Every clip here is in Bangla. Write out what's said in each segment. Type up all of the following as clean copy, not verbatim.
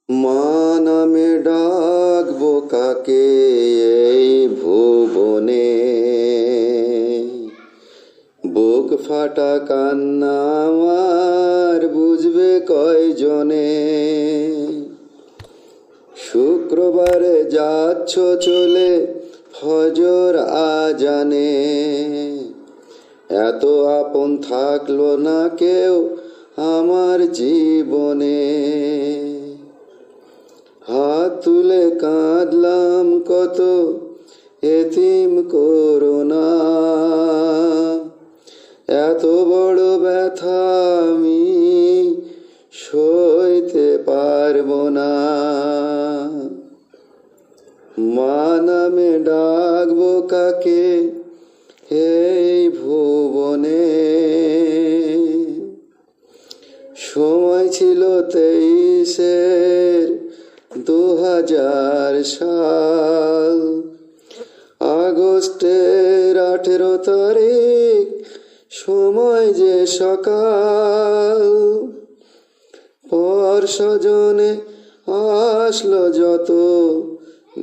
মা নামে ডাকবো কাকে এই ভুবনে, বুক ফাটা কান্না আমার বুঝবে কয়জনে। শুক্রবারে যাচ্ছ চলে ফজর আজানে, এত আপন থাকলো না কেউ আমার জীবনে। হাত তুলে কাঁদলাম কত এতিম করোনা, এত বড় ব্যথা আমি সইতে পারবো না। মা নামে ডাকবো কাকে এই ভুবনে। সময় ছিল 23-2000 সাল, আগস্টের 18 তারিখ, সময় যে সকাল। পর স্বজনে আসলো যত,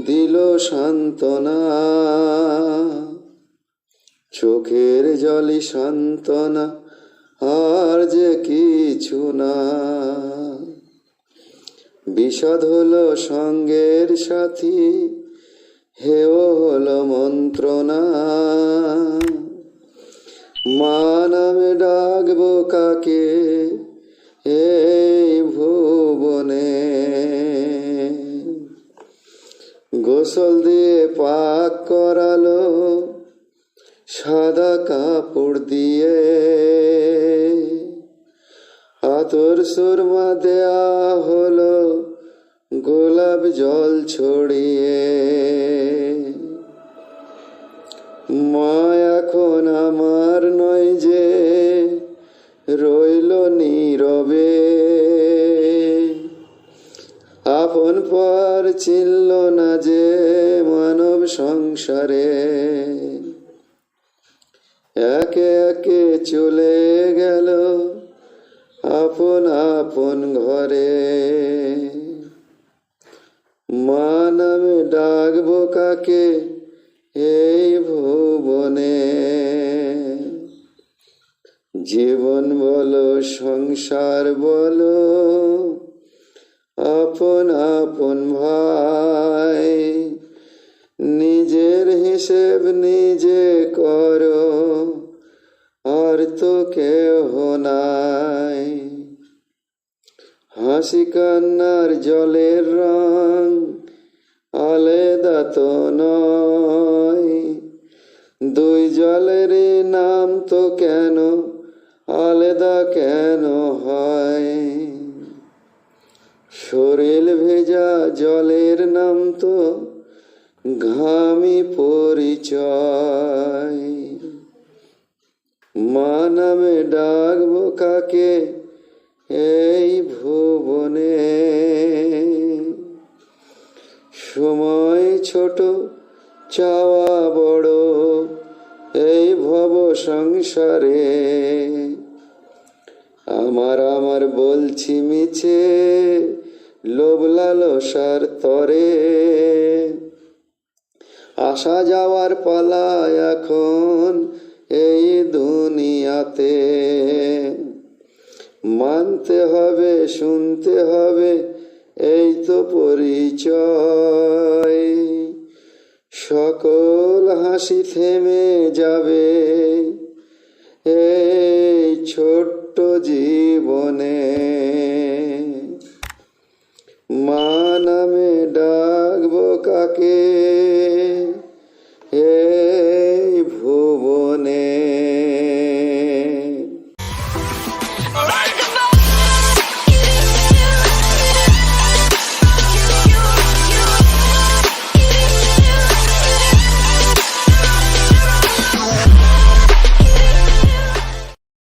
দিল সান্ত্বনা, চোখের জলই সান্ত্বনা আর যে কিছু না। বিষাদ হলো সঙ্গের সাথী, হেও হলো মন্ত্রণা। মা নামে ডাকবো কাকে এই ভুবনে। গোসল দিয়ে পাক করালো সাদা কাপড় দিয়ে, আতর সুরমা দেয়া হলো গোলাপ জল ছড়িয়ে। মা এখন আমার নয় যে রইল নীরবে, আপন পর চিনল না যে মানব সংসারে। একে একে চলে গেল আপন আপন ঘরে। মা নামে ডাকবো কাকে এই ভুবনে। জীবন বলো সংসার বলো আপন আপন ভাই, নিজের হিসেব নিজে করো আর তো কেহ নাই। হাসি কান্নার জলের রং আলাদা তো নয়, দুই জলের নাম তো কেন আলাদা কেন হয়। শরীর ভেজা জলের নাম তো ঘামি পরিচয়। মা নামে ডাকবো কাকে এই ভুবনে। সময় ছোট চাওয়া বড় এই ভব সংসারে, আমার আমার বলছি মিছে লোভ লালসার তরে। আসা যাওয়ার পালা এখন এই দুনিয়াতে, মানতে হবে শুনতে হবে এই তো পরিচয়। সকল হাসি থেমে যাবে এই ছোট্ট জীবনে।